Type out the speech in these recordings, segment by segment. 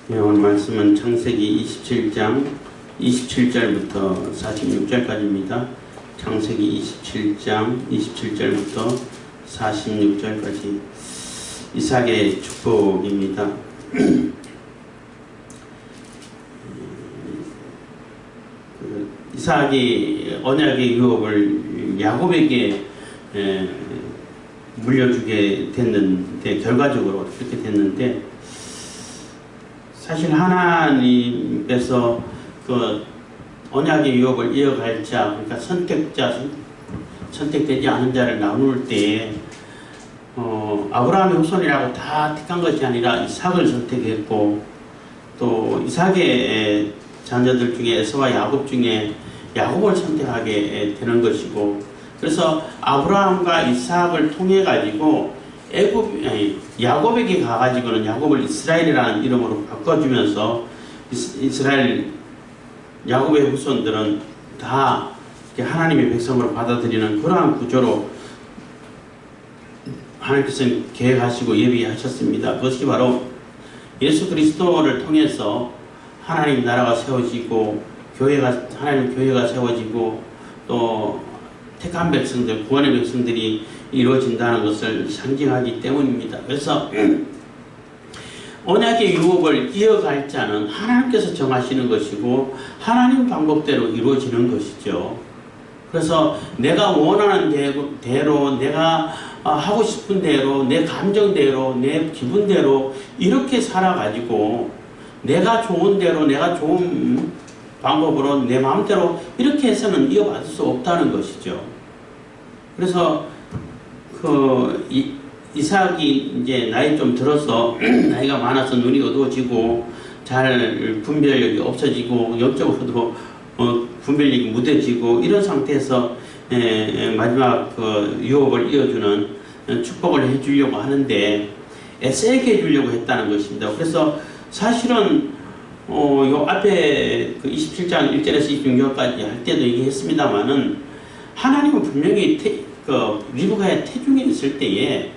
네, 오늘 말씀은 창세기 27장 27절부터 46절까지입니다. 창세기 27장 27절부터 46절까지 이삭의 축복입니다. 이삭이 언약의 유업을 야곱에게 물려주게 됐는데, 결과적으로 그렇게 됐는데, 사실 하나님께서 그 언약의 유업을 이어갈 자, 그러니까 선택되지 않은 자를 나눌 때 아브라함의 후손이라고 다 택한 것이 아니라 이삭을 선택했고, 또 이삭의 자녀들 중에 에서와 야곱 중에 야곱을 선택하게 되는 것이고, 그래서 아브라함과 이삭을 통해 가지고 야곱에게 가가지고는 야곱을 이스라엘이라는 이름으로 바꿔주면서 이스라엘 야곱의 후손들은 다 하나님의 백성으로 받아들이는 그러한 구조로 하나님께서는 계획하시고 예비하셨습니다. 그것이 바로 예수 그리스도를 통해서 하나님 나라가 세워지고 하나님 교회가 세워지고 또 택한 백성들, 구원의 백성들이 이루어진다는 것을 상징하기 때문입니다. 그래서 언약의 유업을 이어갈 자는 하나님께서 정하시는 것이고 하나님 방법대로 이루어지는 것이죠. 그래서 내가 원하는 대로, 내가 하고 싶은 대로, 내 감정대로, 내 기분대로 이렇게 살아가지고 내가 좋은 대로, 내가 좋은 방법으로 내 마음대로 이렇게 해서는 이어받을 수 없다는 것이죠. 그래서 이삭이 이제 나이 좀 들어서 나이가 많아서 눈이 어두워지고 잘 분별력이 없어지고 영적으로도 분별력이 무뎌지고 이런 상태에서 마지막 유업을 이어주는 축복을 해주려고 하는데 에서에게 해주려고 했다는 것입니다. 그래서 사실은 요 앞에 27장 1절에서 26절까지 할 때도 얘기했습니다만은 하나님은 분명히 리브가의 태중에 있을 때에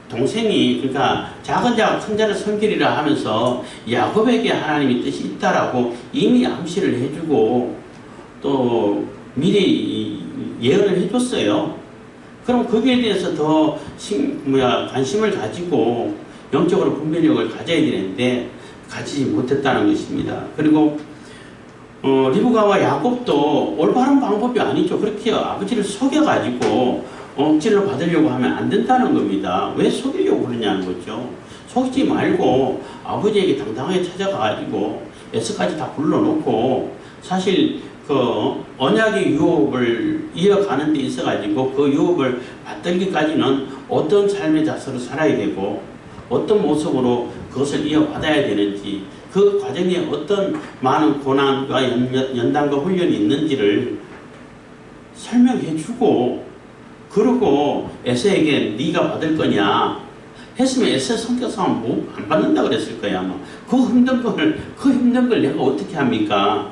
동생이, 그러니까 작은 자가 큰 자를 섬기리라 하면서 야곱에게 하나님의 뜻이 있다라고 이미 암시를 해주고 또 미리 예언을 해줬어요. 그럼 거기에 대해서 더 관심을 가지고 영적으로 분별력을 가져야 되는데 가지지 못했다는 것입니다. 그리고 리브가와 야곱도 올바른 방법이 아니죠. 그렇게 아버지를 속여가지고 억지로 받으려고 하면 안 된다는 겁니다. 왜 속이려고 그러냐는 거죠. 속이지 말고 아버지에게 당당하게 찾아가가지고 에서까지 다 불러놓고, 사실 언약의 유업을 이어가는 데 있어가지고 그 유업을 받들기까지는 어떤 삶의 자세로 살아야 되고 어떤 모습으로 그것을 이어받아야 되는지, 그 과정에 어떤 많은 고난과 연단과 훈련이 있는지를 설명해주고, 그러고 에서에게 네가 받을 거냐 했으면 에서 성격상 안 받는다 그랬을 거야 아마. 그 힘든 걸 내가 어떻게 합니까?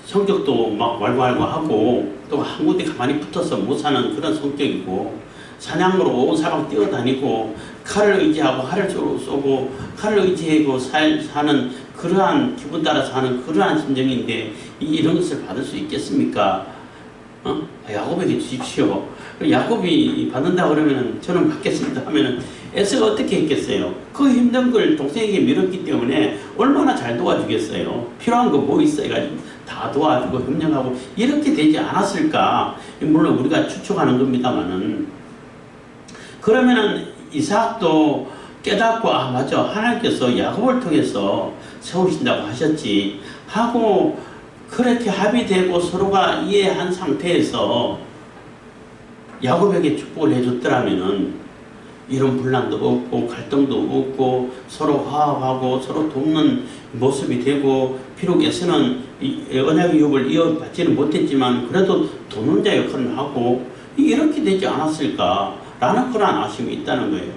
성격도 막 왈왈고 하고 또 한 군데 가만히 붙어서 못 사는 그런 성격이고, 사냥으로 온 사방 뛰어다니고 칼을 의지하고 활을 쏘고 칼을 의지하고 사는 그러한, 기분 따라 사는 그러한 심정인데 이런 것을 받을 수 있겠습니까? 야곱에게 주십시오. 야곱이 받는다 그러면 저는 받겠습니다 하면은 에서가 어떻게 했겠어요? 그 힘든 걸 동생에게 밀었기 때문에 얼마나 잘 도와주겠어요? 필요한 거 뭐 있어 해가지고 다 도와주고 협력하고 이렇게 되지 않았을까? 물론 우리가 추측하는 겁니다만은, 그러면은 이삭도 깨닫고 맞아, 하나님께서 야곱을 통해서 세우신다고 하셨지 하고 그렇게 합의되고 서로가 이해한 상태에서 야곱에게 축복을 해줬더라면은 이런 분란도 없고 갈등도 없고 서로 화합하고 서로 돕는 모습이 되고, 비록 에서는 언약의 유업을 이어받지는 못했지만 그래도 돕는 자 역할을 하고 이렇게 되지 않았을까라는 그런 아쉬움이 있다는 거예요.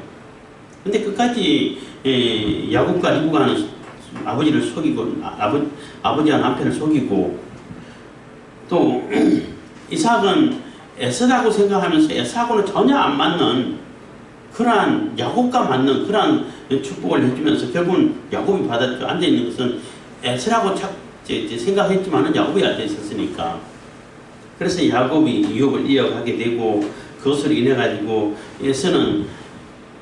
근데 끝까지 야곱과 리브가는 아버지를 속이고 아버지와 남편을 속이고, 또 이삭은 에서라고 생각하면서 에서하고는 전혀 안 맞는 그러한 야곱과 맞는 그러한 축복을 해주면서 결국은 야곱이 받았죠. 앉아있는 것은 에서라고 생각했지만은 야곱이 앉아있었으니까. 그래서 야곱이 유업을 이어가게 되고, 그것으로 인해 가지고 에서는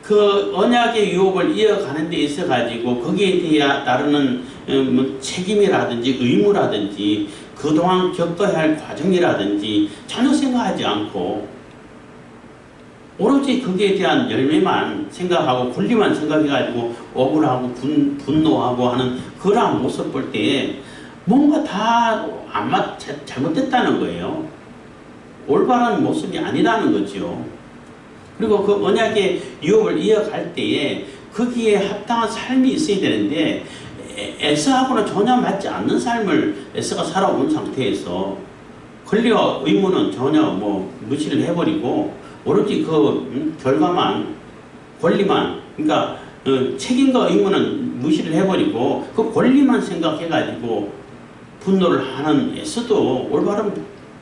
그 언약의 유업을 이어가는 데 있어 가지고 거기에 따르는 뭐 책임이라든지 의무라든지 그동안 겪어야 할 과정이라든지 전혀 생각하지 않고 오로지 거기에 대한 열매만 생각하고 권리만 생각해가지고 억울하고 분노하고 하는 그러한 모습 볼 때에 뭔가 다 잘못됐다는 거예요. 올바른 모습이 아니라는 거죠. 그리고 그 언약의 유업을 이어갈 때에 거기에 합당한 삶이 있어야 되는데 에서하고는 전혀 맞지 않는 삶을 에서가 살아온 상태에서 권리와 의무는 전혀 무시를 해버리고 오로지 그 결과만, 권리만, 그러니까 책임과 의무는 무시를 해버리고 그 권리만 생각해가지고 분노를 하는 에서도 올바른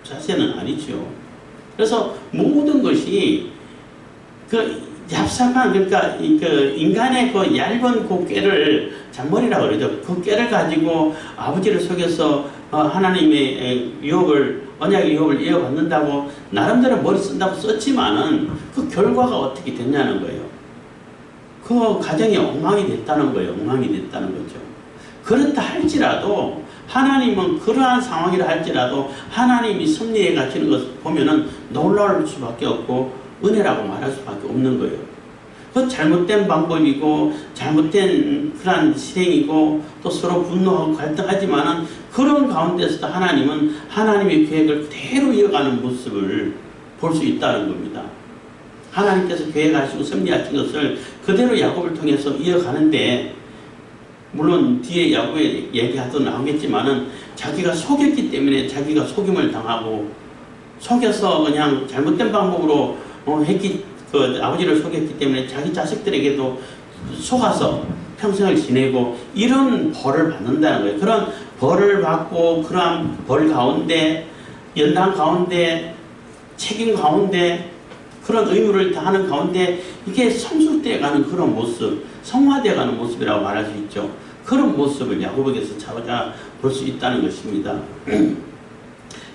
자세는 아니죠. 그래서 모든 것이 그 얍삽한, 그러니까 그 인간의 그 얇은 그 꾀를 잔머리라고 그러죠. 그 꾀를 가지고 아버지를 속여서 하나님의 유업을, 언약의 유업을 이어받는다고 나름대로 머리 쓴다고 썼지만은 그 결과가 어떻게 됐냐는 거예요. 그 가정이 엉망이 됐다는 거예요. 엉망이 됐다는 거죠. 그렇다 할지라도 하나님은 그러한 상황이라 할지라도 하나님이 섭리해 가시는 것을 보면은 놀라울 수밖에 없고 은혜라고 말할 수밖에 없는 거예요. 그 잘못된 방법이고 잘못된 그러한 실행이고 또 서로 분노하고 갈등하지만은 그런 가운데서도 하나님은 하나님의 계획을 그대로 이어가는 모습을 볼 수 있다는 겁니다. 하나님께서 계획하시고 섭리하신 것을 그대로 야곱을 통해서 이어가는데 물론 뒤에 야곱의 얘기하도 나오겠지만은 자기가 속였기 때문에 자기가 속임을 당하고 속여서 그냥 잘못된 방법으로 그 아버지를 속였기 때문에 자기 자식들에게도 속아서 평생을 지내고 이런 벌을 받는다는 거예요. 그런 벌을 받고 그러한 벌 가운데 연단 가운데 책임 가운데 그런 의무를 다하는 가운데 이게 성숙되어가는 그런 모습, 성화되어가는 모습이라고 말할 수 있죠. 그런 모습을 야곱에게서 찾아볼 수 있다는 것입니다.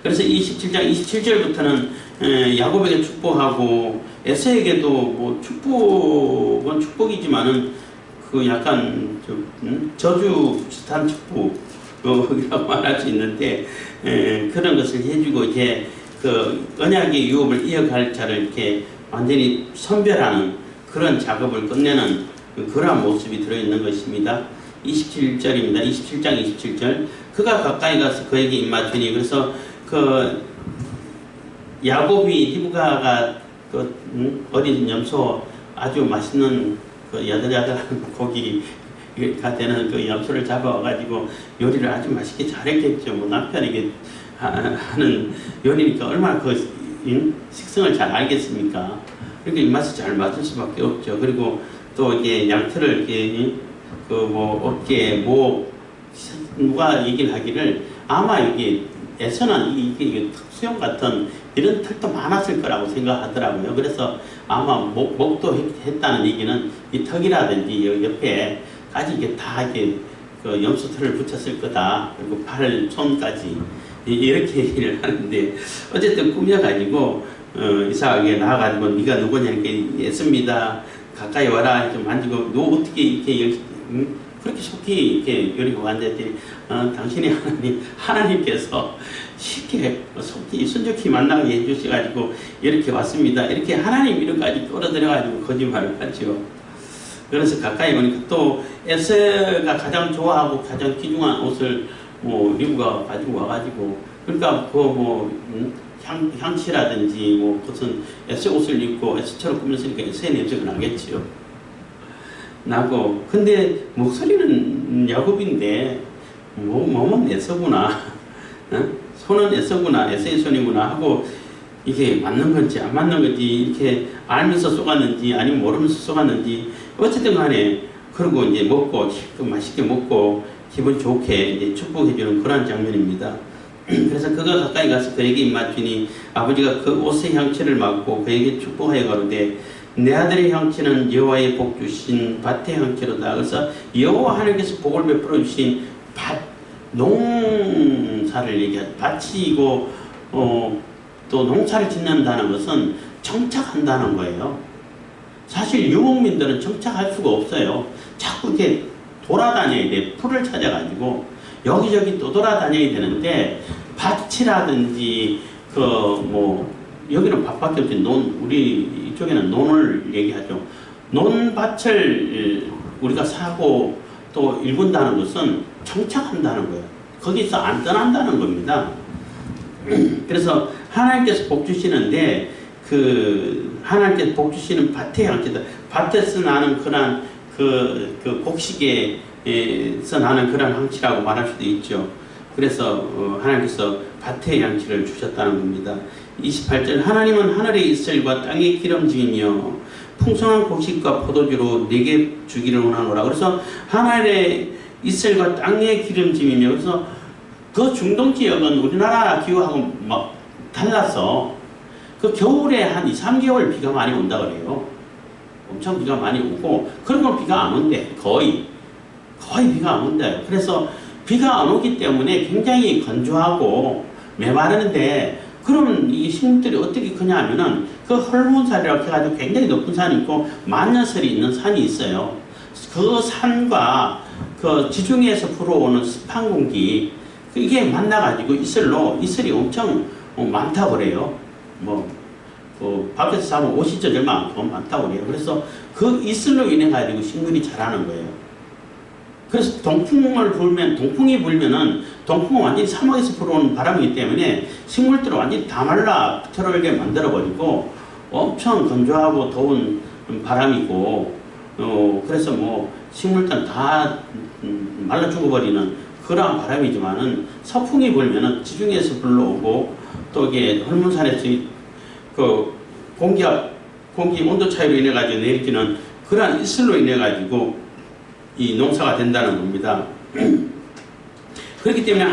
그래서 27장 27절부터는 야곱에게 축복하고 에서에게도 뭐 축복은 축복이지만은 그 약간 저주 비슷한 축복이라고 말할 수 있는데 그런 것을 해주고 이제 그 언약의 유업을 이어갈 자를 이렇게 완전히 선별하는 그런 작업을 끝내는 그러한 모습이 들어있는 것입니다. 27절입니다. 27장 27절. 그가 가까이 가서 그에게 입맞추니, 그래서 그 야곱이 리브가가 그 어린 염소 아주 맛있는 그 야들야들한 고기가 되는 그 염소를 잡아와가지고 요리를 아주 맛있게 잘했겠죠. 뭐 남편에게 하는 요리니까 얼마나 그 식성을 잘 알겠습니까? 그러니까 입맛이 잘 맞을 수밖에 없죠. 그리고 또 이게 양털을 이렇게 그 뭐 어깨, 목 누가 얘기를 하기를 아마 이게 에서는 이게 수염 같은 이런 털도 많았을 거라고 생각하더라고요. 그래서 아마 목도 했다는 얘기는 이 턱이라든지 옆에 까지 이게 다 이렇게 그 염소털을 붙였을 거다. 그리고 팔, 손까지 이렇게 얘기를 하는데 어쨌든 꾸며가지고 이삭에게 나와가지고 네가 누구냐 이렇게 에서입니다. 가까이 와라 좀 만지고 너 어떻게 이렇게 그렇게 속히 이렇게 요리가 왔는데 당신이 하나님께서 쉽게 속히 순적히 만나게 해주셔가지고 이렇게 왔습니다. 이렇게 하나님 이름까지 끌어들여가지고 거짓말을 하죠. 그래서 가까이 오니까 또 에서가 가장 좋아하고 가장 귀중한 옷을 뭐 리브가 가지고 와가지고 그러니까 그 뭐 향치라든지 뭐 무슨 에서 옷을 입고 에서처럼 꾸몄으니까 에서의 냄새가 나겠지요. 나고 근데 목소리는 야곱인데 몸은 에서구나, 손은 에서구나, 에서의 손이구나 하고 이게 맞는 건지 안 맞는 건지 이렇게 알면서 쏘갔는지 아니면 모르면서 쏘갔는지 어쨌든 간에 그러고 이제 먹고 맛있게 먹고 기분 좋게 이제 축복해주는 그런 장면입니다. 그래서 그가 가까이 가서 그에게 입맞추니 아버지가 그 옷의 향취를 맡고 그에게 축복하여 가로되 내 아들의 형체는 여호와의 복 주신 밭의 형체로다. 그래서 여호와 하나님께서 복을 베풀어 주신 밭, 농사를 얘기하죠. 밭이고 또 농사를 짓는다는 것은 정착한다는 거예요. 사실 유목민들은 정착할 수가 없어요. 자꾸 이렇게 돌아다녀야 돼. 풀을 찾아가지고 여기저기 또 돌아다녀야 되는데, 밭이라든지 여기는 밭밖에 없지. 우리 이쪽에는 논을 얘기하죠. 논밭을 우리가 사고 또 일군다는 것은 정착한다는 거예요. 거기서 안 떠난다는 겁니다. 그래서 하나님께서 복 주시는데, 하나님께서 복 주시는 밭의 형체다. 밭에서 나는 그런 곡식에서 나는 그런 형체라고 말할 수도 있죠. 그래서 하나님께서 밭의 양치를 주셨다는 겁니다. 28절, 하나님은 하늘의 이슬과 땅의 기름짐이며 풍성한 곡식과 포도주로 내게 주기를 원하노라. 그래서 하늘의 이슬과 땅의 기름짐이며, 그래서 그 중동 지역은 우리나라 기후하고 막 달라서 그 겨울에 한 2, 3개월 비가 많이 온다 그래요. 엄청 비가 많이 오고, 그런 건 비가 안 온대. 거의 비가 안 온대요. 그래서 비가 안 오기 때문에 굉장히 건조하고 메마르는데, 그러면 이 식물들이 어떻게 크냐 하면은, 그 헐몬산이라고 해가지고 굉장히 높은 산이 있고 만년설이 있는 산이 있어요. 그 산과 그 지중해에서 불어오는 습한 공기, 이게 만나가지고 이슬이 엄청 많다고 그래요. 밖에서 사면 오시절 만큼 많다고 그래요. 그래서 그 이슬로 인해 가지고 식물이 자라는 거예요. 그래서 동풍이 불면은, 동풍은 완전히 사막에서 불어오는 바람이기 때문에 식물들을 완전히 다 말라 트롤게 만들어버리고 엄청 건조하고 더운 바람이고, 그래서 식물들은 다 말라 죽어버리는 그러한 바람이지만은, 서풍이 불면은 지중해에서 불러오고 또 이게 헐몬산에서 공기 온도 차이로 인해 가지고 내리지는 그러한 이슬로 인해 가지고 이 농사가 된다는 겁니다. 그렇기 때문에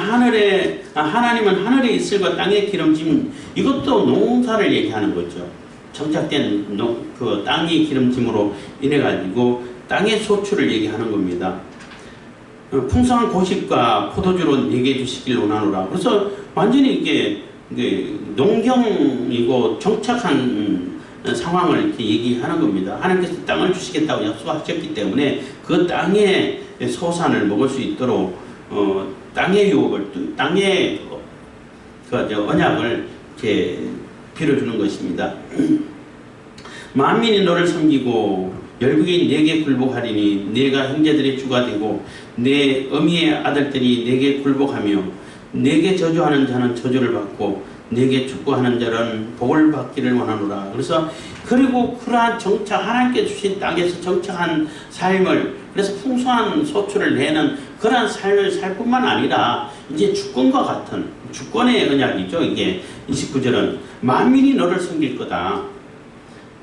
하나님은 하늘의 이슬과 땅의 기름짐, 이것도 농사를 얘기하는 거죠. 정착된 그 땅의 기름짐으로 인해 가지고 땅의 소출을 얘기하는 겁니다. 풍성한 곡식과 포도주로 내게 주시길 원하노라. 그래서 완전히 이게 농경이고 정착한 상황을 이렇게 얘기하는 겁니다. 하나님께서 땅을 주시겠다고 약속하셨기 때문에 그 땅의 소산을 먹을 수 있도록 땅의 유업을, 땅의 언약을 이렇게 빌어주는 것입니다. 만민이 너를 섬기고 열국이 내게 굴복하리니 내가 형제들의 주가 되고 내 어미의 아들들이 내게 굴복하며 내게 저주하는 자는 저주를 받고 내게 축복하는 자는 복을 받기를 원하노라. 그리고 그러한 하나님께 주신 땅에서 정착한 삶을, 그래서 풍성한 소출을 내는 그러한 삶을 살 뿐만 아니라 이제 주권과 같은 주권의 언약이죠. 이게 29절은 만민이 너를 섬길 거다.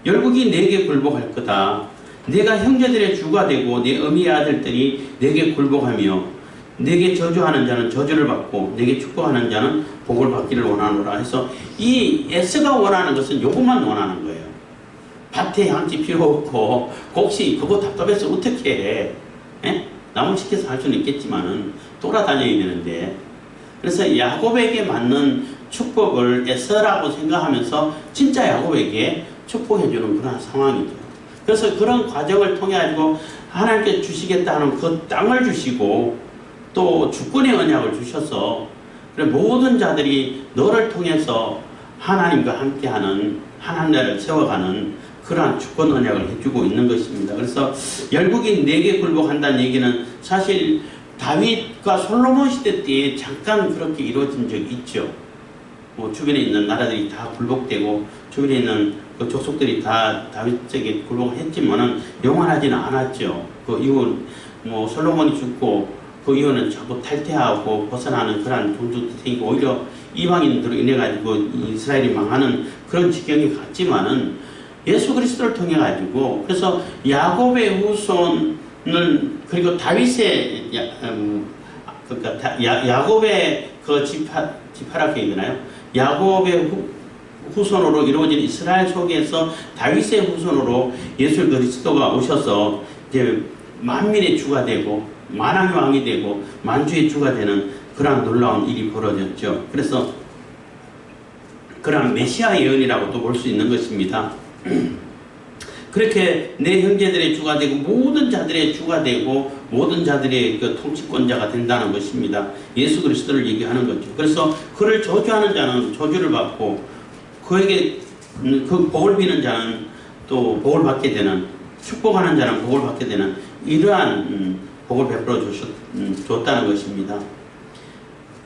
열국이 내게 굴복할 거다. 내가 형제들의 주가 되고 내 어미의 아들들이 내게 굴복하며 내게 저주하는 자는 저주를 받고 내게 축복하는 자는 복을 받기를 원하노라 해서, 이 에스가 원하는 것은 요것만 원하는 거예요. 밭에 향지 필요 없고 곡식 그거 답답해서 어떻게 해? 나무 시켜서 할 수는 있겠지만은 돌아다녀야 되는데, 그래서 야곱에게 맞는 축복을 에서라고 생각하면서 진짜 야곱에게 축복해주는 그런 상황이죠. 그래서 그런 과정을 통해 가지고 하나님께 주시겠다 하는 그 땅을 주시고 또 주권의 언약을 주셔서, 모든 자들이 너를 통해서 하나님과 함께하는 하나님 나라를 세워가는 그러한 주권 언약을 해주고 있는 것입니다. 그래서 열국이 내게 굴복한다는 얘기는 사실 다윗과 솔로몬 시대 때 잠깐 그렇게 이루어진 적이 있죠. 주변에 있는 나라들이 다 굴복되고 주변에 있는 그 족속들이 다 다윗에게 굴복을 했지만은 영원하지는 않았죠. 그 이후 솔로몬이 죽고 그 이후는 자꾸 탈퇴하고 벗어나는 그러한 종족도 생기고 오히려 이방인들로 인해 가지고 이스라엘이 망하는 그런 지경이 갔지만은 예수 그리스도를 통해 가지고, 그래서 야곱의 후손을, 그리고 다윗의 야곱의 그 지파라고 해야 되나요? 야곱의 후손으로 이루어진 이스라엘 속에서 다윗의 후손으로 예수 그리스도가 오셔서 이제 만민의 주가 되고 만왕의 왕이 되고 만주의 주가 되는 그러한 놀라운 일이 벌어졌죠. 그래서 그러한 메시아 예언이라고도 볼 수 있는 것입니다. 그렇게 내 형제들의 주가 되고 모든 자들의 주가 되고 모든 자들의 그 통치권자가 된다는 것입니다. 예수 그리스도를 얘기하는 거죠. 그래서 그를 저주하는 자는 저주를 받고 그에게 그 복을 비는 자는 또 복을 받게 되는, 축복하는 자는 복을 받게 되는 이러한 복을 베풀어 줬다는 것입니다.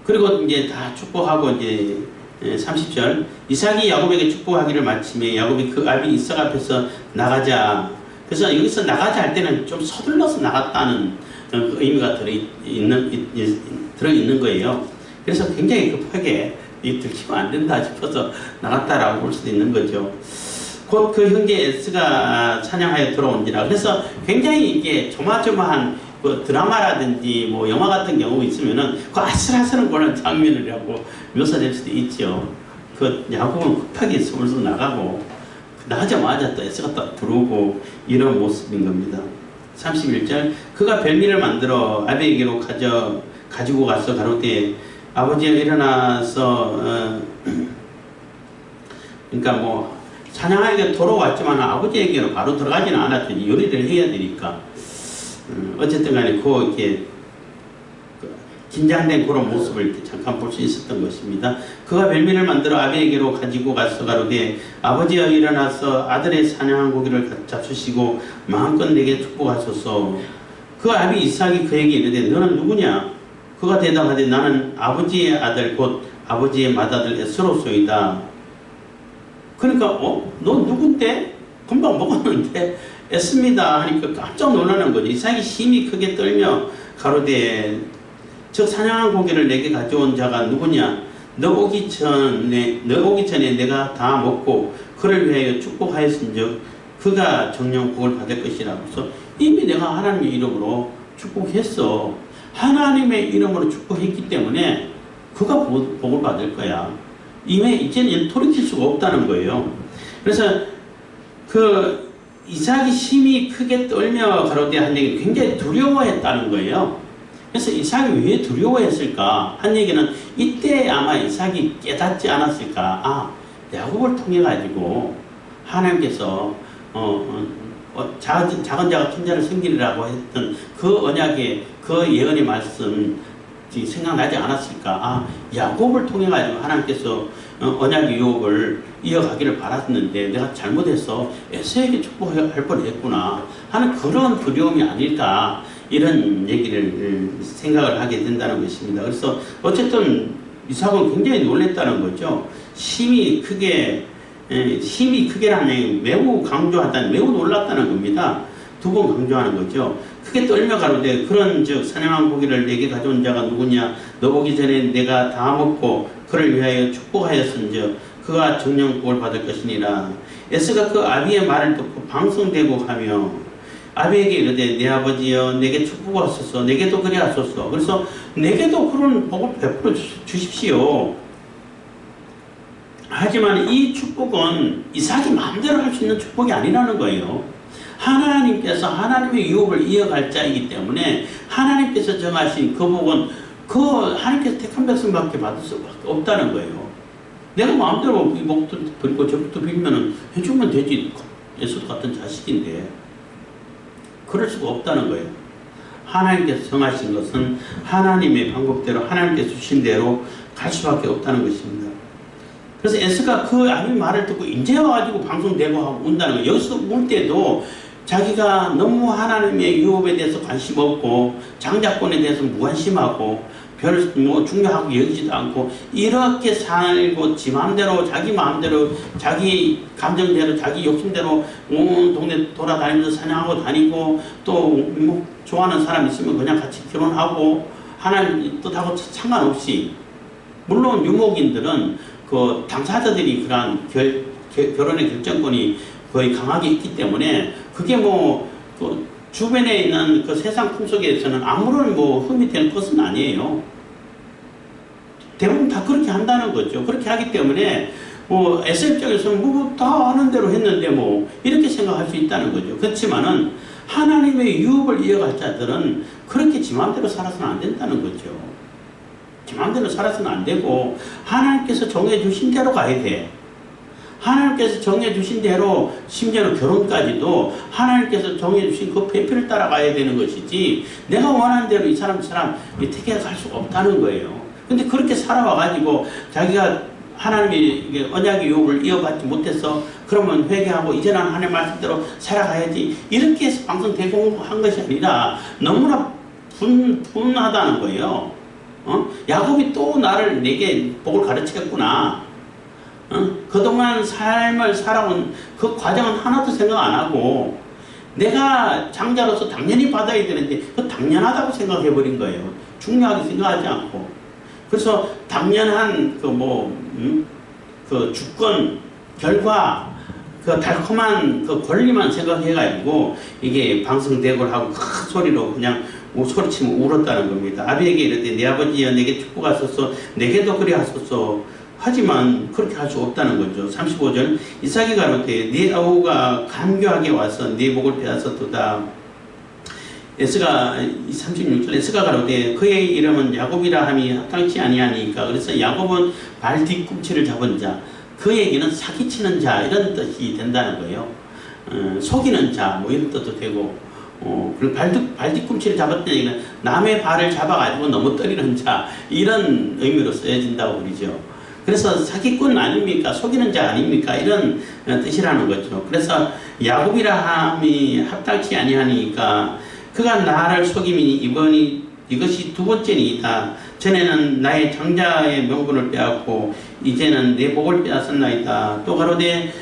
그리고 이제 다 축복하고 이제 30절 이삭이 야곱에게 축복하기를 마치매 야곱이 그 아비 이삭 앞에서 나가자. 그래서 여기서 나가자 할 때는 좀 서둘러서 나갔다는 의미가 들어있는 거예요. 그래서 굉장히 급하게 들키면 안 된다 싶어서 나갔다라고 볼 수도 있는 거죠. 곧 그 형제 에스가 찬양하여 돌아온지라. 그래서 굉장히 이게 조마조마한 그 드라마라든지 뭐 영화 같은 경우 있으면은 그 아슬아슬한 그런 장면이라고 묘사될 수도 있죠. 그 야곱은 급하게 스물스물 나가고 나가자마자 또 에스가 또 들어오고 이런 모습인 겁니다. 31절 그가 별미를 만들어 아비에게로 가지고 가서 가로되 아버지가 일어나서 그러니까 뭐 사냥하기가 돌아왔지만 아버지에게로 바로 들어가지는 않았더니 요리를 해야 되니까 어쨌든 간에 이렇게 긴장된 그런 모습을 이렇게 잠깐 볼 수 있었던 것입니다. 그가 별미를 만들어 아비에게로 가지고 가서 가로되 아버지여 일어나서 아들의 사냥한 고기를 잡수시고 마음껏 내게 축복하소서. 그 아비 이삭이 그에게 이르되 너는 누구냐? 그가 대답하되 나는 아버지의 아들 곧 아버지의 맏아들 에스로소이다. 그러니까 너 누군데? 금방 먹었는데 에스입니다 하니까 깜짝 놀라는 거죠. 이삭이 심히 크게 떨며 가로되 저 사냥한 고기를 내게 가져온 자가 누구냐? 너 오기 전에 내가 다 먹고 그를 위하여 축복하였은즉 그가 정녕 복을 받을 것이라. 그래서 이미 내가 하나님의 이름으로 축복했어. 하나님의 이름으로 축복했기 때문에 그가 복을 받을 거야. 이제는 돌이킬 수가 없다는 거예요. 그래서 그 이삭이 심히 크게 떨며 가로되 한 얘기는 굉장히 두려워했다는 거예요. 그래서 이삭이 왜 두려워했을까? 한 얘기는 이때 아마 이삭이 깨닫지 않았을까? 야곱을 통해 가지고 하나님께서 작은 자가 큰 자를 섬기리라고 했던 그 언약의 그 예언의 말씀 생각나지 않았을까? 야곱을 통해 가지고 하나님께서 언약의 유업을 이어가기를 바랐는데 내가 잘못해서 에서에게 축복할 뻔했구나 하는 그런 두려움이 아닐까, 이런 얘기를 생각을 하게 된다는 것입니다. 그래서 어쨌든 이삭은 굉장히 놀랬다는 거죠. 힘이 크게라는 얘기, 매우 강조하다는, 매우 놀랐다는 겁니다. 두 번 강조하는 거죠. 크게 떨며 가로되 그런 즉 사냥한 고기를 내게 가져온 자가 누구냐? 너 오기 전에 내가 다 먹고 그를 위하여 축복하였은즉 그가 정녕 복을 받을 것이니라. 에스가 그 아비의 말을 듣고 방성되고 하며 아비에게 이르되 내 아버지여 내게 축복하소서, 내게도 그리 하소서. 그래서 내게도 그런 복을 베풀어 주십시오. 하지만 이 축복은 이삭이 마음대로 할 수 있는 축복이 아니라는 거예요. 하나님께서 하나님의 유업을 이어갈 자이기 때문에 하나님께서 정하신 그 복은 그 하나님께서 택한 백성밖에 받을 수밖에 없다는 거예요. 내가 마음대로 이 목도 빌고 저부터 빌면은 해주면 되지. 예수도 같은 자식인데 그럴 수가 없다는 거예요. 하나님께서 정하신 것은 하나님의 방법대로 하나님께서 주신 대로 갈 수밖에 없다는 것입니다. 그래서 에스가 그 아비 말을 듣고 이제 와가지고 방송되고 하고 온다는 거예요. 여기서 올 때도 자기가 너무 하나님의 유업에 대해서 관심 없고 장자권에 대해서 무관심하고 별 중요하고 여기지도 않고 이렇게 살고 지 마음대로 자기 마음대로 자기 감정대로 자기 욕심대로 온 동네 돌아다니면서 사냥하고 다니고 또 좋아하는 사람 있으면 그냥 같이 결혼하고 하나님 뜻하고 상관없이, 물론 유목인들은 그 당사자들이 그러한 결혼의 결정권이 거의 강하게 있기 때문에 그게 그 주변에 있는 그 세상 풍속에서는 아무런 흠이 되는 것은 아니에요. 대부분 다 그렇게 한다는 거죠. 그렇게 하기 때문에 에서 입장에서는 다 하는 대로 했는데 이렇게 생각할 수 있다는 거죠. 그렇지만은 하나님의 유업을 이어갈 자들은 그렇게 지 마음대로 살아서는 안 된다는 거죠. 지 마음대로 살아서는 안 되고 하나님께서 정해 주신 대로 가야 돼. 하나님께서 정해 주신 대로 심지어는 결혼까지도 하나님께서 정해 주신 그 배필을 따라가야 되는 것이지 내가 원하는 대로 이 사람처럼 택해 갈 수가 없다는 거예요. 근데 그렇게 살아와 가지고 자기가 하나님의 언약의 유업을 이어받지 못해서 그러면 회개하고 이제는 하나님 말씀대로 살아가야지 이렇게 해서 방송 대공한 것이 아니라 너무나 분하다는 거예요. 야곱이 또 내게 복을 가르치겠구나. 그동안 삶을 살아온 그 과정은 하나도 생각 안 하고 내가 장자로서 당연히 받아야 되는데 그 당연하다고 생각해버린 거예요. 중요하게 생각하지 않고. 그래서 당연한 그 주권, 결과, 그 달콤한 그 권리만 생각해가지고 이게 방송대고를 하고 큰 소리로 그냥 소리치면 울었다는 겁니다. 아비에게 이르되 내 아버지여 내게 축복하소서 내게도 그리 하소서. 하지만 그렇게 할 수 없다는 거죠. 35절 이삭이 가로되 네 아우가 간교하게 와서 네 목을 빼앗았도다. 36절 에스가 가로되 그의 이름은 야곱이라 함이 합당치 아니하니까. 그래서 야곱은 발 뒤꿈치를 잡은 자, 그에게는 사기치는 자 이런 뜻이 된다는 거예요. 속이는 자 이런 뜻도 되고 그리고 발 뒤꿈치를 잡았다는 얘기는 남의 발을 잡아가지고 넘어뜨리는 자 이런 의미로 쓰여진다고 그러죠. 그래서 사기꾼 아닙니까? 속이는 자 아닙니까? 이런 뜻이라는 거죠. 그래서 야곱이라 함이 합당치 아니하니까 그가 나를 속임이니 이것이 두 번째니이다. 전에는 나의 장자의 명분을 빼앗고 이제는 내 복을 빼앗았나이다. 또 가로되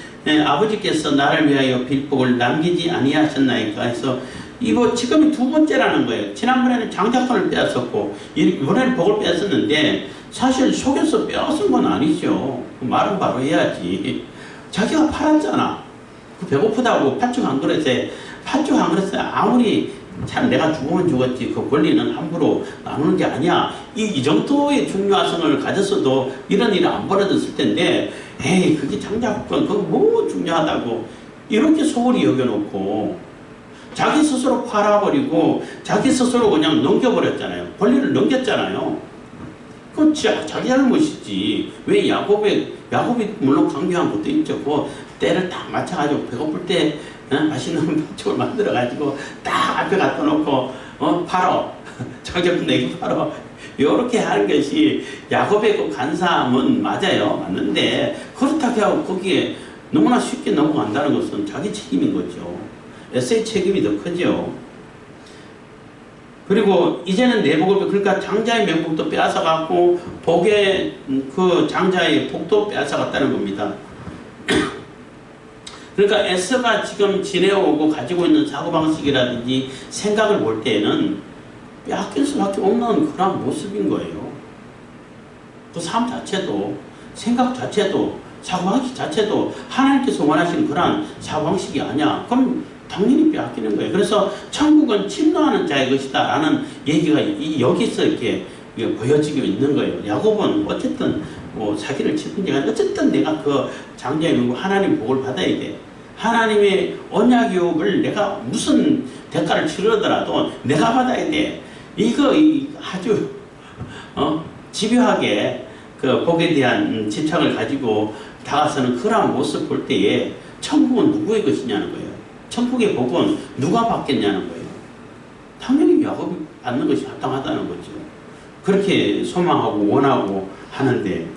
아버지께서 나를 위하여 빌복을 남기지 아니하셨나이까 해서 이거 지금이 두 번째라는 거예요. 지난번에는 장자권을 빼앗았고 이번에는 복을 빼앗았는데 사실 속여서 빼앗은 건 아니죠. 그 말은 바로 해야지. 자기가 팔았잖아. 그 배고프다고 팥죽 한 그릇에 아무리 참 내가 죽으면 죽었지 그 권리는 함부로 나누는 게 아니야. 이 정도의 중요성을 가졌어도 이런 일이 안 벌어졌을 텐데 에이 그게 장자권 그거 뭐 중요하다고 이렇게 소홀히 여겨놓고 자기 스스로 팔아버리고 자기 스스로 그냥 넘겨버렸잖아요. 권리를 넘겼잖아요. 그건 자기 잘못이지. 왜 야곱이 물론 강경한 것도 있죠. 그 때를 딱 맞춰가지고 배고플 때 맛있는 밥죽을 만들어가지고 딱 앞에 갖다 놓고 팔어. 자기는 내게 팔어. 이렇게 하는 것이 야곱의 그 간사함은 맞아요. 맞는데 그렇다고 하고 거기에 너무나 쉽게 넘어간다는 것은 자기 책임인 거죠. 에서의 책임이 더 크죠. 그리고 이제는 내 복을 그러니까 장자의 명복도 빼앗아갔고 복의 그 장자의 복도 빼앗아갔다는 겁니다. 그러니까 에서가 지금 지내오고 가지고 있는 사고방식이라든지 생각을 볼 때에는 빼앗길 수밖에 없는 그런 모습인 거예요. 그 삶 자체도 생각 자체도 사고방식 자체도 하나님께서 원하시는 그런 사고방식이 아니야. 그럼 당연히 빼앗기는 거예요. 그래서 천국은 침노하는 자의 것이다 라는 얘기가 여기서 이렇게 보여지고 있는 거예요. 야곱은 어쨌든 사기를 치든지 어쨌든 내가 그 장자의 명부 하나님 복을 받아야 돼. 하나님의 언약 유업을 내가 무슨 대가를 치르더라도 내가 받아야 돼. 이거 아주 집요하게 그 복에 대한 집착을 가지고 다가서는 그러한 모습을 볼 때에 천국은 누구의 것이냐는 거예요. 천국의 복은 누가 받겠냐는 거예요. 당연히 야곱이 받는 것이 합당하다는 거죠. 그렇게 소망하고 원하고 하는데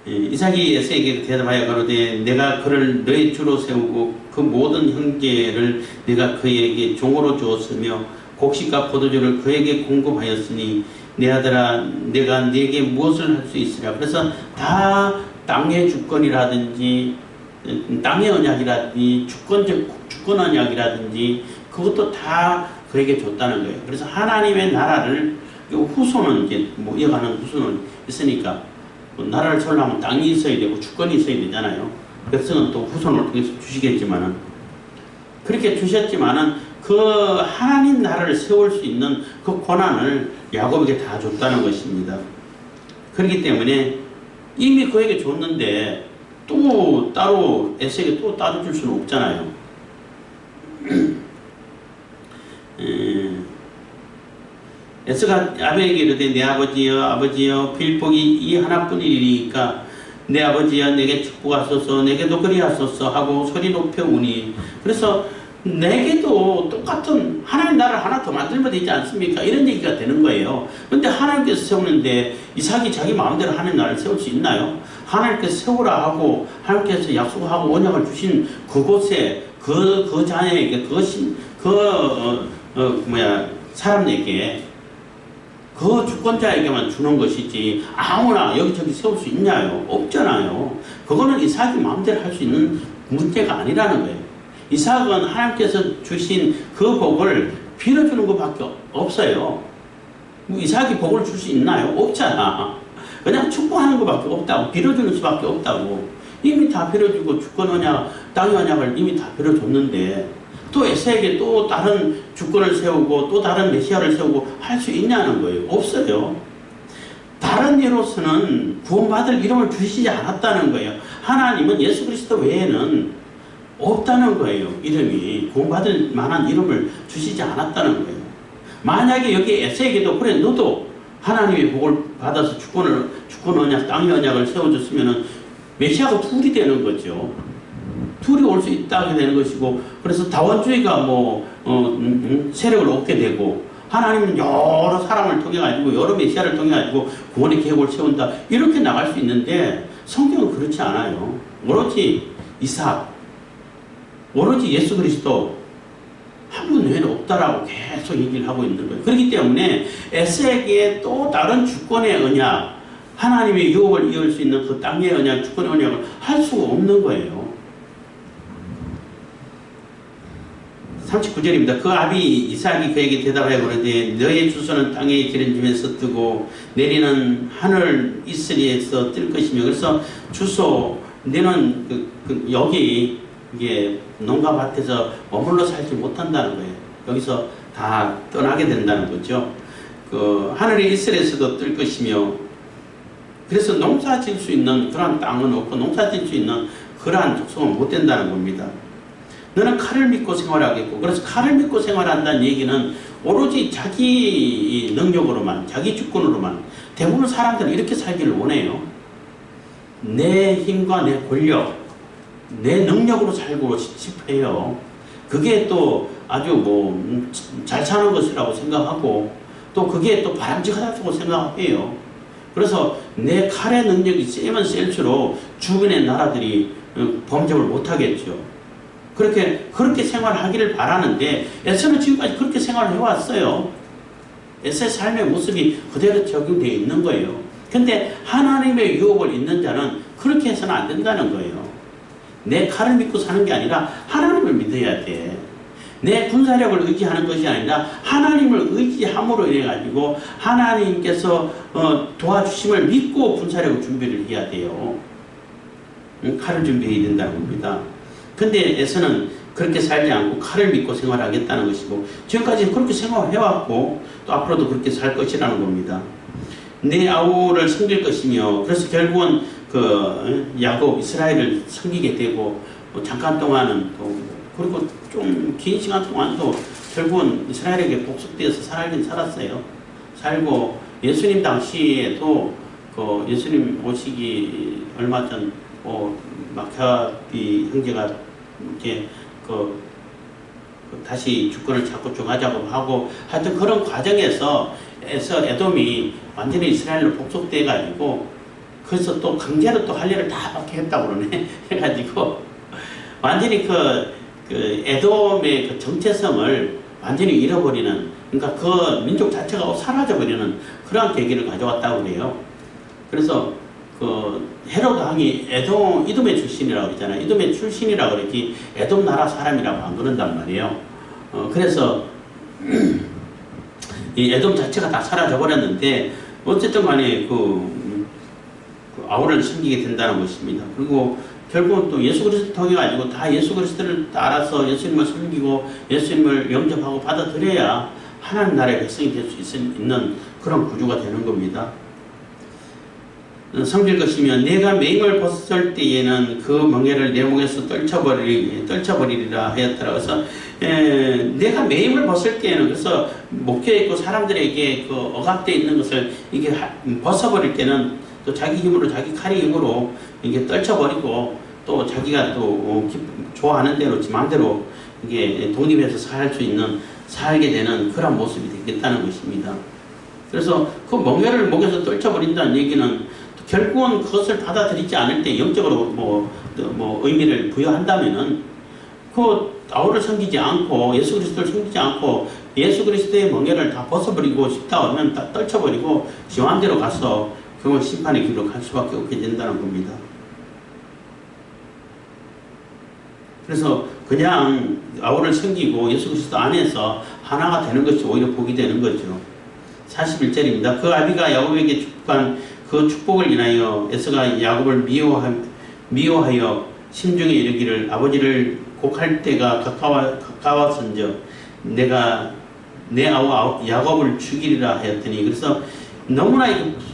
이삭이 에서에게 대답하여 가로되 내가 그를 너의 주로 세우고 그 모든 형제를 내가 그에게 종으로 주었으며 곡식과 포도주를 그에게 공급하였으니 내 아들아 내가 네게 무엇을 할 수 있으랴. 그래서 다 땅의 주권이라든지 땅의 언약이라든지 주권 언약이라든지 그것도 다 그에게 줬다는 거예요. 그래서 하나님의 나라를 후손은 이제 이어가는 후손은 있으니까 나라를 세우려면 땅이 있어야 되고 주권이 있어야 되잖아요. 백성은 또 후손을 통해서 주시겠지만은 그렇게 주셨지만은 그 하나님 나라를 세울 수 있는 그 권한을 야곱에게 다 줬다는 것입니다. 그렇기 때문에 이미 그에게 줬는데 또 따로 에서에게 또 따로 줄 수는 없잖아요. 에서가 야곱에게 이르되 내 아버지여 아버지여 필복이 이 하나뿐이니까 내 아버지여 내게 축복하소서 내게도 그리하소서 하고 소리 높여 우니 그래서 내게도 똑같은 하나님 나라를 하나 더 만들면 되지 않습니까? 이런 얘기가 되는 거예요. 근데 하나님께서 세우는데 이삭이 자기 마음대로 하나님 나라를 세울 수 있나요? 하나님께서 세우라 하고 하나님께서 약속하고 언약을 주신 그곳에 그 자녀에게 사람에게 그 주권자에게만 주는 것이지 아무나 여기저기 세울 수 있냐요? 없잖아요. 그거는 이삭이 마음대로 할 수 있는 문제가 아니라는 거예요. 이삭은 하나님께서 주신 그 복을 빌어주는 것밖에 없어요. 이삭이 복을 줄 수 있나요? 없잖아. 그냥 축복하는 것밖에 없다고. 빌어주는 수밖에 없다고. 이미 다 빌어주고 주권 언약, 땅의 언약을 이미 다 빌어줬는데 또 에서에게 또 다른 주권을 세우고 또 다른 메시아를 세우고 할 수 있냐는 거예요. 없어요. 다른 이로서는 구원받을 이름을 주시지 않았다는 거예요. 하나님은 예수 그리스도 외에는 없다는 거예요. 이름이 구원받을 만한 이름을 주시지 않았다는 거예요. 만약에 여기 에서에게도 그래 너도 하나님의 복을 받아서 주권 언약, 땅의 언약을 세워줬으면 메시아가 둘이 되는 거죠. 둘이 올 수 있다게 되는 것이고 그래서 다원주의가 세력을 얻게 되고 하나님은 여러 사람을 통해 가지고 여러 메시아를 통해 가지고 구원의 계획을 세운다 이렇게 나갈 수 있는데 성경은 그렇지 않아요. 오로지 이삭 오로지 예수 그리스도 한 분 외에는 없다라고 계속 얘기를 하고 있는 거예요. 그렇기 때문에 에서에게 또 다른 주권의 언약, 하나님의 유업을 이을 수 있는 그 땅의 언약, 주권의 언약을 할 수가 없는 거예요. 39절입니다. 그 아비 이삭이 그에게 대답하여 그러되 너의 주소는 땅의 기름짐에서 뜨고 내리는 하늘 이슬리에서 뜰 것이며 그래서 주소 너는 여기 이게 농가 밭에서 머물러 살지 못한다는 거예요. 여기서 다 떠나게 된다는 거죠. 그 하늘의 이슬에서도 뜰 것이며 그래서 농사 지을 수 있는 그러한 땅은 없고 농사 지을 수 있는 그러한 족속은 못 된다는 겁니다. 너는 칼을 믿고 생활하겠고 그래서 칼을 믿고 생활한다는 얘기는 오로지 자기 능력으로만 자기 주권으로만 대부분 사람들은 이렇게 살기를 원해요. 내 힘과 내 권력 내 능력으로 살고 싶어요. 그게 또 아주 잘 사는 것이라고 생각하고 또 그게 또 바람직하다고 생각해요. 그래서 내 칼의 능력이 세면 셀수록 주변의 나라들이 범접을 못하겠죠. 그렇게 생활하기를 바라는데 에서는 지금까지 그렇게 생활을 해왔어요. 에서의 삶의 모습이 그대로 적용되어 있는 거예요. 근데 하나님의 유업을 있는 자는 그렇게 해서는 안 된다는 거예요. 내 칼을 믿고 사는 게 아니라 하나님을 믿어야 돼. 내 군사력을 의지하는 것이 아니라 하나님을 의지함으로 인해 가지고 하나님께서 도와주심을 믿고 군사력을 준비를 해야 돼요. 칼을 준비해야 된다는 겁니다. 근데 에서는 그렇게 살지 않고 칼을 믿고 생활하겠다는 것이고 지금까지 그렇게 생활해왔고 또 앞으로도 그렇게 살 것이라는 겁니다. 내 아우를 섬길 것이며 그래서 결국은 야곱 이스라엘을 섬기게 되고 잠깐 동안은 또 그리고 좀 긴 시간 동안도 결국은 이스라엘에게 복속되어서 살긴 살았어요. 살고 예수님 당시에도 예수님 오시기 얼마 전 마카비 형제가 이렇게 다시 주권을 자꾸 정하자고 하고 하여튼 그런 과정에서 에돔이 완전히 이스라엘로 복속돼 가지고 그래서 또 강제로 또 할 일을 다 받게 했다고 그러네 해가지고 완전히 에돔의 그 정체성을 완전히 잃어버리는 그러니까 그 민족 자체가 사라져버리는 그러한 계기를 가져왔다고 그래요. 그래서 헤롯 왕이 이돔의 출신이라고 그러잖아요. 이돔의 출신이라고 그러지 에돔 나라 사람이라고 안 그런단 말이에요. 그래서 이 에돔 자체가 다 사라져 버렸는데 어쨌든 간에 아우를 섬기게 된다는 것입니다. 그리고 결국은 또 예수 그리스도를 통해 가지고 다 예수 그리스도를 따라서 예수님을 섬기고 예수님을 영접하고 받아들여야 하나님 나라의 백성이 될 수 있는 그런 구조가 되는 겁니다. 성질 것이며 내가 맹을 벗을 때에는 그 멍에를 내 목에서 떨쳐버리리라 하였더라. 그래서 내가 매임을 벗을 때에는, 그래서 목회에 있고 사람들에게 그 억압되어 있는 것을 이게 벗어버릴 때는 또 자기 힘으로, 자기 칼의 힘으로 이게 떨쳐버리고 또 자기가 또 좋아하는 대로 지 마음대로 이게 독립해서 살게 되는 그런 모습이 되겠다는 것입니다. 그래서 그 멍에를 목에서 떨쳐버린다는 얘기는 결국은 그것을 받아들이지 않을 때 영적으로 뭐 의미를 부여한다면은 그 아우를 섬기지 않고 예수 그리스도를 섬기지 않고 예수 그리스도의 멍에를 다 벗어버리고 싶다 하면 다 떨쳐버리고 지 마음대로 가서 결국 심판의 길로 갈 수밖에 없게 된다는 겁니다. 그래서 그냥 아우를 섬기고 예수 그리스도 안에서 하나가 되는 것이 오히려 복이 되는 거죠. 41절입니다. 그 아비가 야곱에게 축복한 그 축복을 인하여 에서가 야곱을 미워하여 심중에 이르기를 아버지를 곡할 때가 가까웠은즉 내가 내 아우 야곱을 죽이리라 하였더니, 그래서 너무나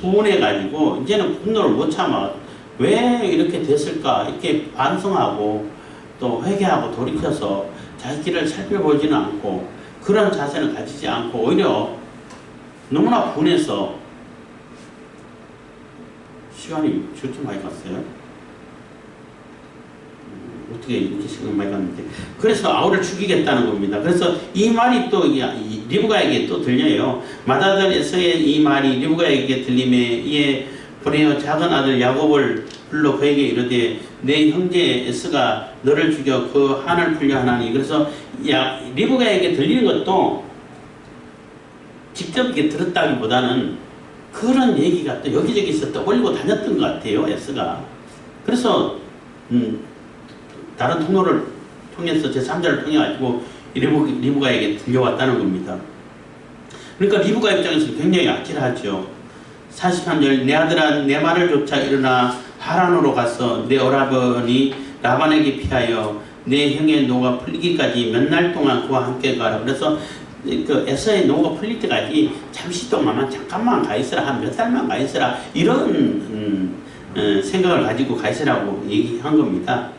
분해가지고 이제는 분노를 못 참아 왜 이렇게 됐을까 이렇게 반성하고 또 회개하고 돌이켜서 자기 길을 살펴보지는 않고 그런 자세는 가지지 않고 오히려 너무나 분해서 시간이 저렇게 많이 갔어요? 어떻게 이렇게 시간이 많이 갔는데. 그래서 아우를 죽이겠다는 겁니다. 그래서 이 말이 또 리브가에게 또 들려요. 맏아들 에서의 이 말이 리브가에게 들림에 이에 보내어 작은 아들 야곱을 불러 그에게 이르되 내 형제 에서가 너를 죽여 그 한을 풀려 하나니. 그래서 리브가에게 들리는 것도 직접 이렇게 들었다기보다는 그런 얘기가 또 여기저기서 떠올리고 다녔던 것 같아요, 에스가. 그래서 다른 통로를 통해서 제3자를 통해가지고 리브가에게 들려왔다는 겁니다. 그러니까 리브가 입장에서 굉장히 아찔하죠. 43절 내 아들아 내 말을 조차 일어나 하란으로 가서 내 오라버니 라반에게 피하여 내 형의 노가 풀리기까지 몇 날 동안 그와 함께 가라. 그래서 그 에서의 노가 풀릴 때까지 잠시 동안만 잠깐만 가 있으라, 한 몇 달만 가 있으라, 이런 생각을 가지고 가 있으라고 얘기한 겁니다.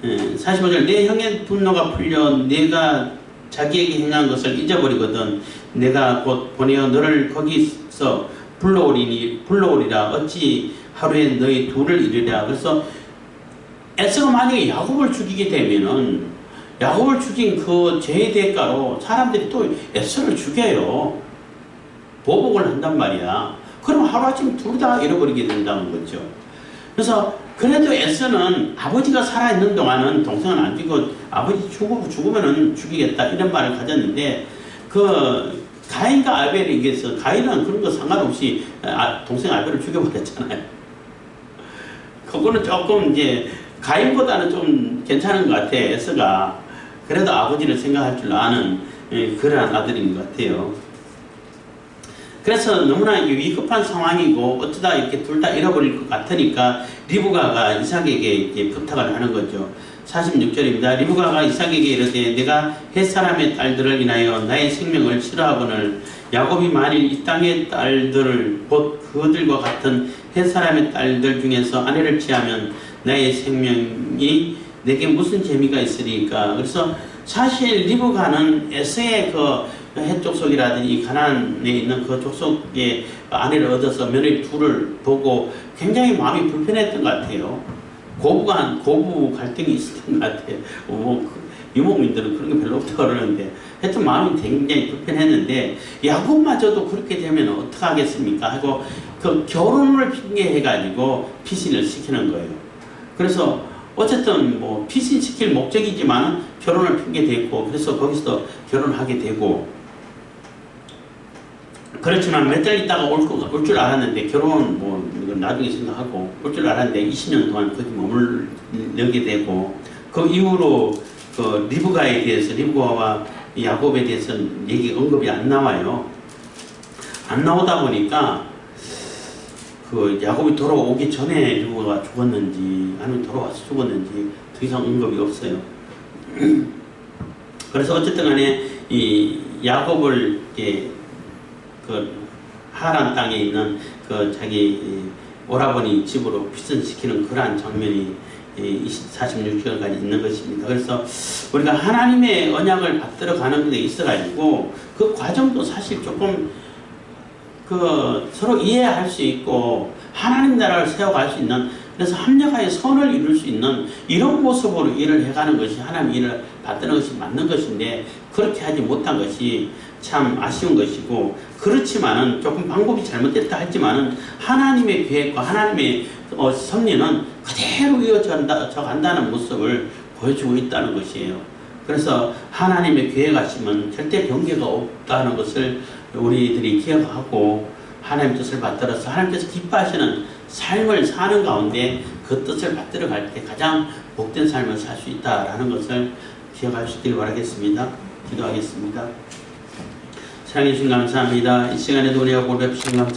45절 내 형의 분노가 풀려 내가 자기에게 행한 것을 잊어버리거든 내가 곧 보내어 너를 거기서 불러오리라 어찌 하루에 너희 둘을 이르랴. 그래서 에서가 만약에 야곱을 죽이게 되면은 야곱을 죽인 그 죄의 대가로 사람들이 또 에서를 죽여요. 보복을 한단 말이야. 그럼 하루아침 둘 다 잃어버리게 된다는 거죠. 그래서 그래도 에서는 아버지가 살아있는 동안은 동생은 안 죽이고 아버지 죽으면은 죽이겠다 이런 말을 가졌는데 그 가인과 아벨에 의해서 가인은 그런 거 상관없이 동생 아벨을 죽여버렸잖아요. 그거는 조금 이제 가인보다는 좀 괜찮은 것 같아. 에서가 그래도 아버지를 생각할 줄 아는 그러한 아들인 것 같아요. 그래서 너무나 위급한 상황이고 어쩌다 이렇게 둘 다 잃어버릴 것 같으니까 리브가가 이삭에게 이렇게 부탁을 하는 거죠. 46절입니다. 리브가가 이삭에게 이르되 내가 헷사람의 딸들을 인하여 나의 생명을 싫어하거늘 야곱이 만일 이 땅의 딸들을 곧 그들과 같은 헷사람의 딸들 중에서 아내를 취하면 나의 생명이 내게 무슨 재미가 있으리까. 그래서 사실 리브가는 에서의 그 헷 족속이라든지 가나안에 있는 그 족속의 아내를 얻어서 며느리 둘을 보고 굉장히 마음이 불편했던 것 같아요. 고부 갈등이 있었던 것 같아요. 유목민들은 그런 게 별로 없다고 그러는데 하여튼 마음이 굉장히 불편했는데 야곱마저도 그렇게 되면 어떡하겠습니까 하고 그 결혼을 핑계해가지고 피신을 시키는 거예요. 그래서 어쨌든 뭐 피신시킬 목적이지만 결혼을 핑계댔고 그래서 거기서 결혼하게 되고 그렇지만 몇 달 있다가 올 줄 알았는데 결혼은 뭐 나중에 생각하고 올 줄 알았는데 20년 동안 거기 머물게 되고 그 이후로 그 리브가에 대해서 리브가와 야곱에 대해서는 언급이 안 나와요. 안 나오다 보니까 그 야곱이 돌아오기 전에 리브가가 죽었는지 아니면 돌아와서 죽었는지 더 이상 언급이 없어요. 그래서 어쨌든 간에 이 야곱을 그 하란 땅에 있는 그 자기 오라버니 집으로 피선시키는 그러한 장면이 46절까지 있는 것입니다. 그래서 우리가 하나님의 언약을 받들어 가는 데 있어가지고 그 과정도 사실 조금 서로 이해할 수 있고 하나님 나라를 세워갈 수 있는, 그래서 합력하여 선을 이룰 수 있는 이런 모습으로 일을 해가는 것이 하나님 일을 받드는 것이 맞는 것인데, 그렇게 하지 못한 것이 참 아쉬운 것이고, 그렇지만은 조금 방법이 잘못됐다 하지만은 하나님의 계획과 하나님의 섭리는 그대로 이어져 간다는 모습을 보여주고 있다는 것이에요. 그래서 하나님의 계획하시면 절대 경계가 없다는 것을 우리들이 기억하고 하나님 뜻을 받들어서 하나님께서 기뻐하시는 삶을 사는 가운데 그 뜻을 받들어 갈 때 가장 복된 삶을 살 수 있다는 것을 기억할 수 있기를 바라겠습니다. 기도하겠습니다. 사랑해 주신 감사합니다. 이 시간에도 우리가 고백하신 감사